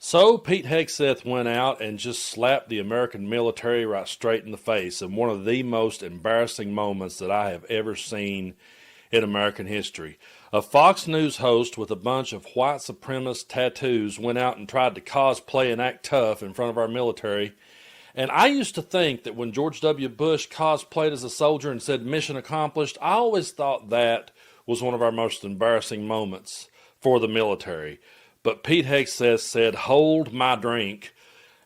So Pete Hegseth went out and just slapped the American military right straight in the face in one of the most embarrassing moments that I have ever seen in American history. A Fox News host with a bunch of white supremacist tattoos went out and tried to cosplay and act tough in front of our military. And I used to think that when George W. Bush cosplayed as a soldier and said mission accomplished, I always thought that was one of our most embarrassing moments for the military. But Pete Hegseth said, hold my drink,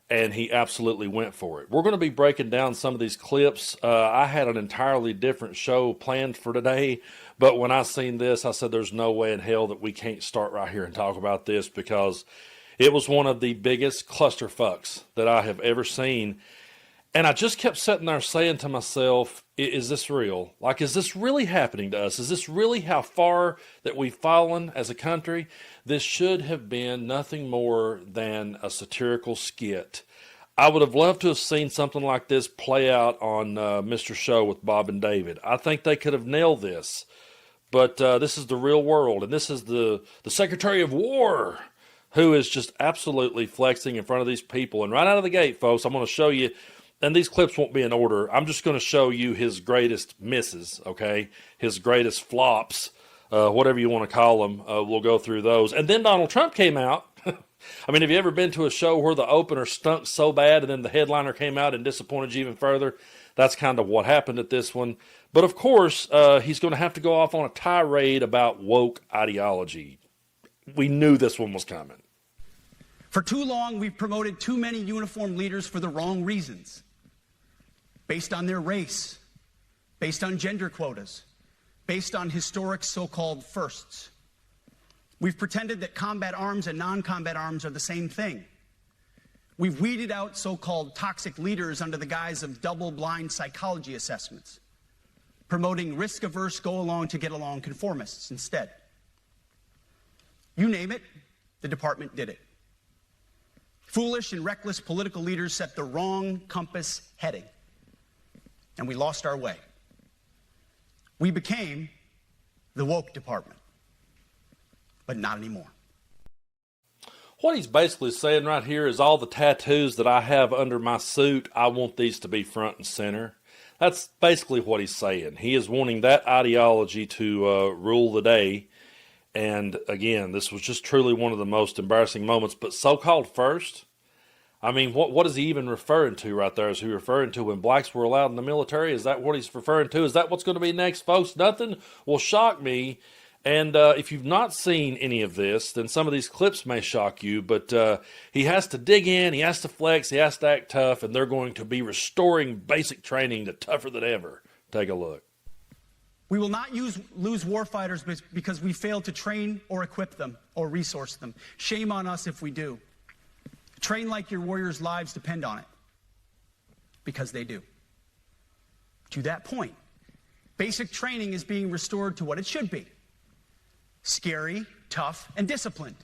and he absolutely went for it. We're going to be breaking down some of these clips. I had an entirely different show planned for today, but when I seen this, I said there's no way in hell that we can't start right here and talk about this, because it was one of the biggest clusterfucks that I have ever seen. And I just kept sitting there saying to myself, is this real? Like, is this really happening to us? Is this really how far that we've fallen as a country? This should have been nothing more than a satirical skit. I would have loved to have seen something like this play out on Mr. Show with Bob and David. I think they could have nailed this. But this is the real world, and this is the Secretary of War who is just absolutely flexing in front of these people. And right out of the gate, folks, I'm going to show you, and these clips won't be in order, I'm just going to show you his greatest misses, okay? His greatest flops, whatever you want to call them. We'll go through those. And then Donald Trump came out. I mean, have you ever been to a show where the opener stunk so bad and then the headliner came out and disappointed you even further? That's kind of what happened at this one. But of course, he's going to have to go off on a tirade about woke ideology. We knew this one was coming. For too long, we've promoted too many uniformed leaders for the wrong reasons. Based on their race, based on gender quotas, based on historic so-called firsts. We've pretended that combat arms and non-combat arms are the same thing. We've weeded out so-called toxic leaders under the guise of double-blind psychology assessments, promoting risk-averse, go-along-to-get-along conformists instead. You name it, the department did it. Foolish and reckless political leaders set the wrong compass heading, and we lost our way. We became the woke department, but not anymore. What he's basically saying right here is all the tattoos that I have under my suit, I want these to be front and center. That's basically what he's saying. He is wanting that ideology to rule the day. And again, this was just truly one of the most embarrassing moments. But so-called first, I mean, what is he even referring to right there? Is he referring to when blacks were allowed in the military? Is that what he's referring to? Is that what's going to be next, folks? Nothing will shock me. And if you've not seen any of this, then some of these clips may shock you. But he has to dig in, he has to flex, he has to act tough, and they're going to be restoring basic training to tougher than ever. Take a look. We will not lose warfighters because we failed to train or equip them or resource them. Shame on us if we do. Train like your warriors' lives depend on it, because they do. To that point, basic training is being restored to what it should be: scary, tough, and disciplined.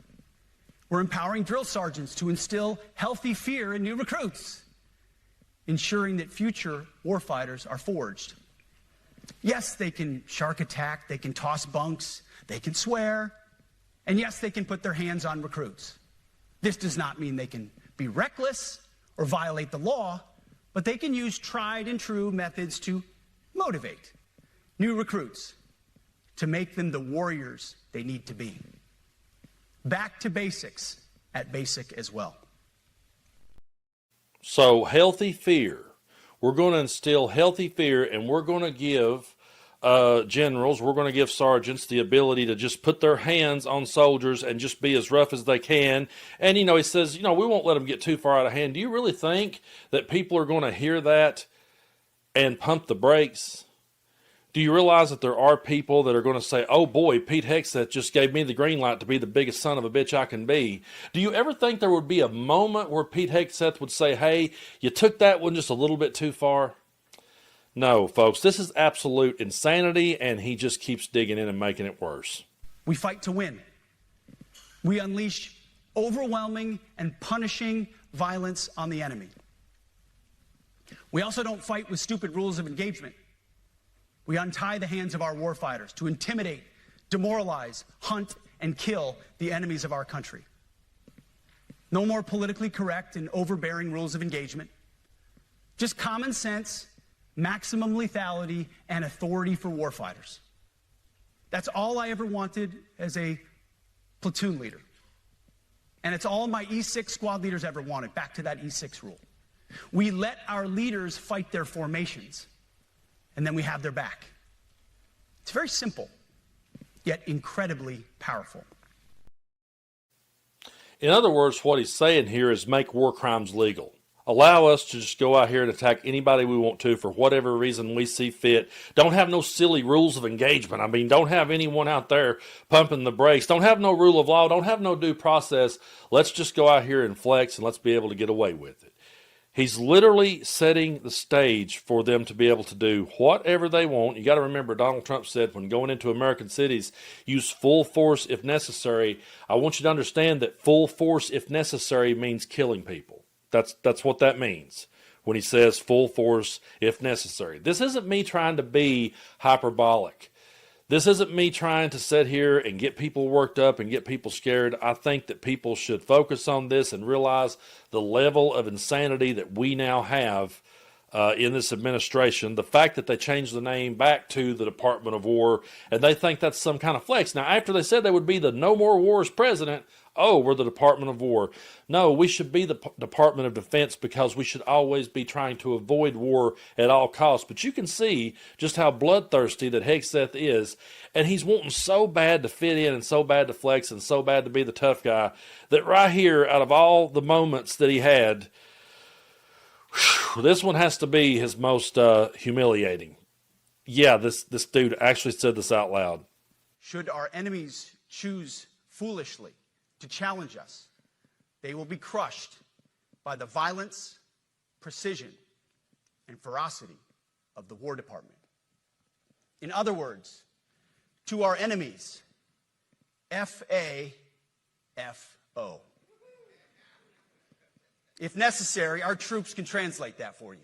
We're empowering drill sergeants to instill healthy fear in new recruits, ensuring that future warfighters are forged. Yes, they can shark attack, they can toss bunks, they can swear, and yes, they can put their hands on recruits. This does not mean they can be reckless or violate the law, but they can use tried and true methods to motivate new recruits, to make them the warriors they need to be. Back to basics at basic as well. So, healthy fear. We're going to instill healthy fear, and we're going to give generals, we're going to give sergeants the ability to just put their hands on soldiers and just be as rough as they can. And, he says, we won't let them get too far out of hand. Do you really think that people are going to hear that and pump the brakes? Do you realize that there are people that are going to say, oh boy, Pete Hegseth just gave me the green light to be the biggest son of a bitch I can be? Do you ever think there would be a moment where Pete Hegseth would say, hey, you took that one just a little bit too far? No, folks, this is absolute insanity, and he just keeps digging in and making it worse. We fight to win. We unleash overwhelming and punishing violence on the enemy. We also don't fight with stupid rules of engagement. We untie the hands of our warfighters to intimidate, demoralize, hunt, and kill the enemies of our country. No more politically correct and overbearing rules of engagement. Just common sense, maximum lethality, and authority for warfighters. That's all I ever wanted as a platoon leader. And it's all my E6 squad leaders ever wanted, back to that E6 rule. We let our leaders fight their formations, and then we have their back. It's very simple, yet incredibly powerful. In other words, what he's saying here is make war crimes legal. Allow us to just go out here and attack anybody we want to for whatever reason we see fit. Don't have no silly rules of engagement. I mean, don't have anyone out there pumping the brakes. Don't have no rule of law. Don't have no due process. Let's just go out here and flex, and let's be able to get away with it. He's literally setting the stage for them to be able to do whatever they want. You got to remember, Donald Trump said when going into American cities, use full force if necessary. I want you to understand that full force if necessary means killing people. That's what that means when he says full force if necessary. This isn't me trying to be hyperbolic. This isn't me trying to sit here and get people worked up and get people scared. I think that people should focus on this and realize the level of insanity that we now have in this administration. The fact that they changed the name back to the Department of War, and they think that's some kind of flex. Now, after they said they would be the No More Wars president, oh, we're the Department of War. No, we should be the Department of Defense because we should always be trying to avoid war at all costs. But you can see just how bloodthirsty that Hegseth is, and he's wanting so bad to fit in and so bad to flex and so bad to be the tough guy that right here, out of all the moments that he had, this one has to be his most humiliating. Yeah, this dude actually said this out loud. Should our enemies choose foolishly to challenge us, they will be crushed by the violence, precision, and ferocity of the War Department. In other words, to our enemies, F-A-F-O. If necessary, our troops can translate that for you.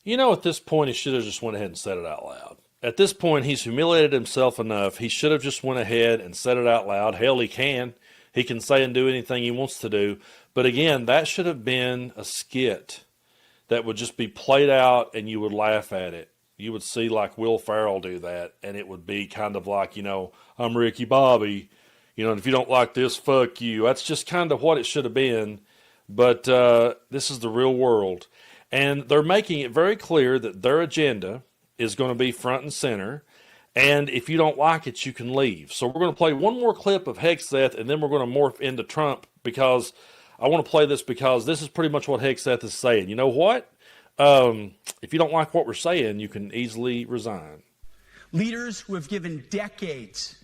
You know, at this point, he should have just went ahead and said it out loud. At this point, he's humiliated himself enough. He should have just went ahead and said it out loud. Hell, he can. He can say and do anything he wants to do. But again, that should have been a skit that would just be played out and you would laugh at it. You would see like Will Ferrell do that, and it would be kind of like, you know, I'm Ricky Bobby. You know, and if you don't like this, fuck you. That's just kind of what it should have been. But this is the real world. And they're making it very clear that their agenda is going to be front and center. And if you don't like it, you can leave. So we're going to play one more clip of Hegseth, and then we're going to morph into Trump, because I want to play this because this is pretty much what Hegseth is saying. You know what? If you don't like what we're saying, you can easily resign. Leaders who have given decades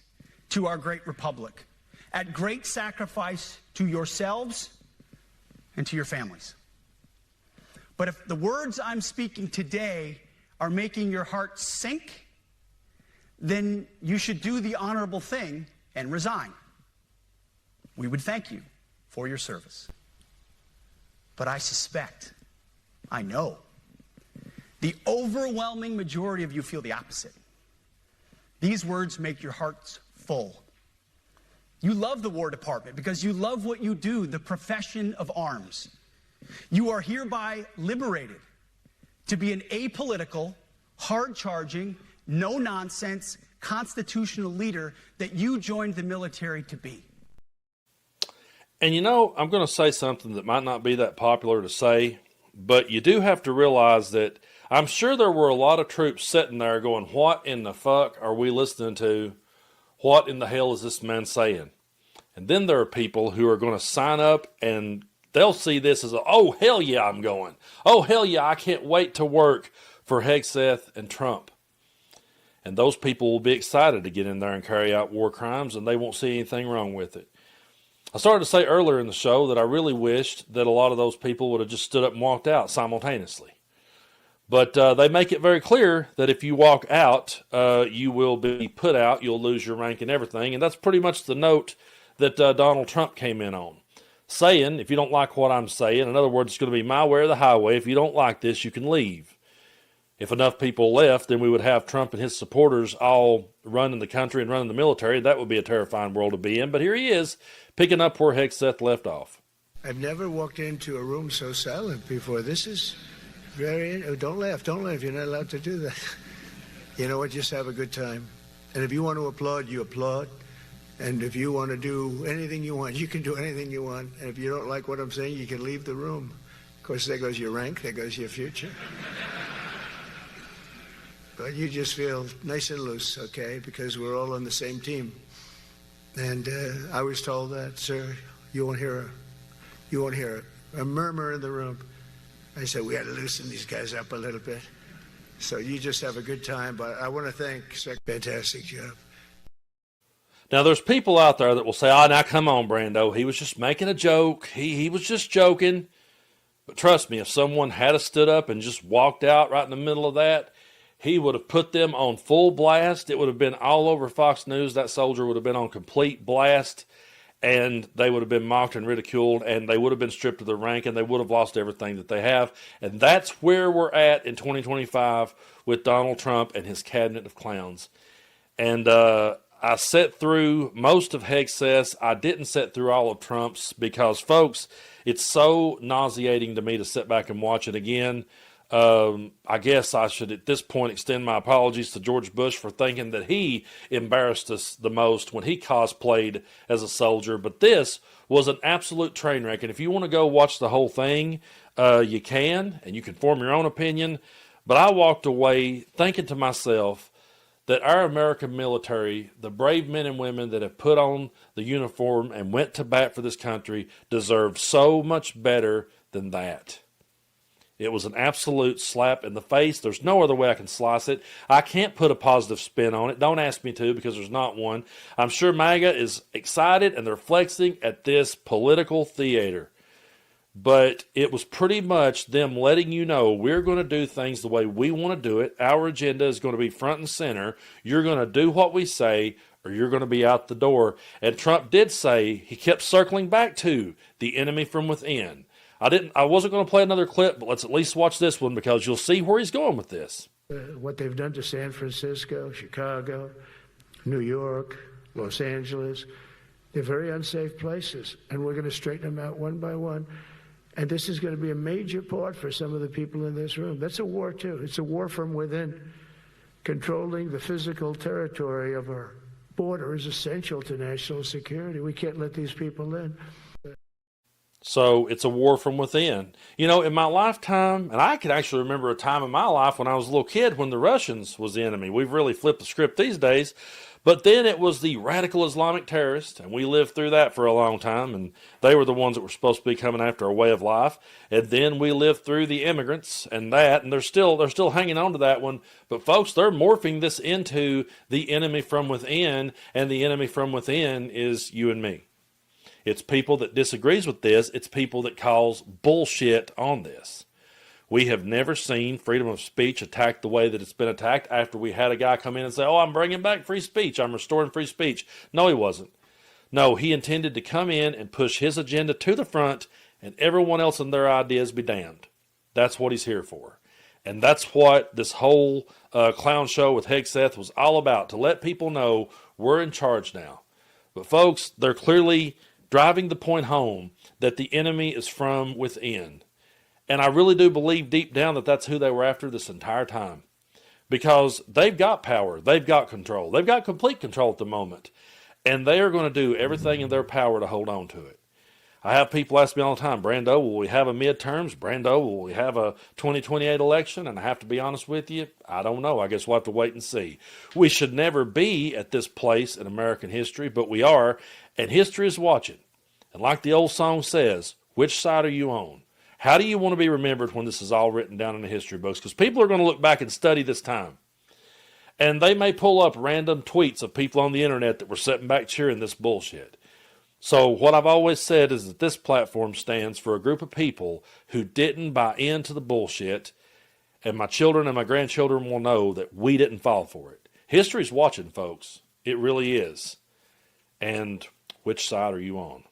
to our great republic at great sacrifice to yourselves and to your families. But if the words I'm speaking today are making your heart sink, then you should do the honorable thing and resign. We would thank you for your service. But I suspect, I know, the overwhelming majority of you feel the opposite. These words make your hearts full. You love the War Department because you love what you do, the profession of arms. You are hereby liberated to be an apolitical, hard-charging, no-nonsense, constitutional leader that you joined the military to be. And you know, I'm going to say something that might not be that popular to say, but you do have to realize that I'm sure there were a lot of troops sitting there going, what in the fuck are we listening to? What in the hell is this man saying? And then there are people who are going to sign up and they'll see this as, oh, hell yeah, I'm going. Oh, hell yeah, I can't wait to work for Hegseth and Trump. And those people will be excited to get in there and carry out war crimes, and they won't see anything wrong with it. I started to say earlier in the show that I really wished that a lot of those people would have just stood up and walked out simultaneously. But they make it very clear that if you walk out, you will be put out, you'll lose your rank and everything. And that's pretty much the note that Donald Trump came in on. Saying, if you don't like what I'm saying, in other words, it's going to be my way or the highway. If you don't like this, you can leave. If enough people left, then we would have Trump and his supporters all running the country and running the military. That would be a terrifying world to be in. But here he is, picking up where Hegseth left off. I've never walked into a room so silent before. This is very... Oh, don't laugh. Don't laugh. You're not allowed to do that. You know what? Just have a good time. And if you want to applaud, you applaud. And if you want to do anything you want, you can do anything you want. And if you don't like what I'm saying, you can leave the room. Of course, there goes your rank. There goes your future. But you just feel nice and loose, okay? Because we're all on the same team. And I was told that, sir, you won't hear a murmur in the room. I said, we got to loosen these guys up a little bit. So you just have a good time. But I want to thank Sec. Fantastic job. Now, there's people out there that will say, oh, now come on, Brando. He was just making a joke. He was just joking. But trust me, if someone had stood up and just walked out right in the middle of that, he would have put them on full blast. It would have been all over Fox News. That soldier would have been on complete blast, and they would have been mocked and ridiculed, and they would have been stripped of their rank, and they would have lost everything that they have. And that's where we're at in 2025 with Donald Trump and his cabinet of clowns. And I sat through most of Hegseth's. I didn't sit through all of Trump's because, folks, it's so nauseating to me to sit back and watch it again. I guess I should at this point extend my apologies to George Bush for thinking that he embarrassed us the most when he cosplayed as a soldier. But this was an absolute train wreck. And if you want to go watch the whole thing, you can, and you can form your own opinion. But I walked away thinking to myself that our American military, the brave men and women that have put on the uniform and went to bat for this country, deserve so much better than that. It was an absolute slap in the face. There's no other way I can slice it. I can't put a positive spin on it. Don't ask me to, because there's not one. I'm sure MAGA is excited and they're flexing at this political theater. But it was pretty much them letting you know we're going to do things the way we want to do it. Our agenda is going to be front and center. You're going to do what we say, or you're going to be out the door. And Trump did say, he kept circling back to the enemy from within. I wasn't going to play another clip, but let's at least watch this one because you'll see where he's going with this. What they've done to San Francisco, Chicago, New York, Los Angeles, they're very unsafe places, and we're going to straighten them out one by one. And this is going to be a major part for some of the people in this room. That's a war, too. It's a war from within. Controlling the physical territory of our border is essential to national security. We can't let these people in. So it's a war from within. You know, in my lifetime, and I can actually remember a time in my life when I was a little kid when the Russians was the enemy. We've really flipped the script these days. But then it was the radical Islamic terrorists, and we lived through that for a long time, and they were the ones that were supposed to be coming after our way of life. And then we lived through the immigrants and that, and they're still hanging on to that one. But folks, they're morphing this into the enemy from within, and the enemy from within is you and me. It's people that disagrees with this. It's people that calls bullshit on this. We have never seen freedom of speech attacked the way that it's been attacked after we had a guy come in and say, oh, I'm bringing back free speech. I'm restoring free speech. No, he wasn't. No, he intended to come in and push his agenda to the front and everyone else and their ideas be damned. That's what he's here for. And that's what this whole clown show with Hegseth was all about, to let people know we're in charge now. But folks, they're clearly driving the point home that the enemy is from within. And I really do believe deep down that that's who they were after this entire time. Because they've got power. They've got control. They've got complete control at the moment. And they are going to do everything in their power to hold on to it. I have people ask me all the time, Brando, will we have a midterms? Brando, will we have a 2028 election? And I have to be honest with you, I don't know. I guess we'll have to wait and see. We should never be at this place in American history, but we are. And history is watching. And like the old song says, which side are you on? How do you want to be remembered when this is all written down in the history books? Because people are going to look back and study this time. And they may pull up random tweets of people on the internet that were sitting back cheering this bullshit. So what I've always said is that this platform stands for a group of people who didn't buy into the bullshit. And my children and my grandchildren will know that we didn't fall for it. History's watching, folks. It really is. And which side are you on?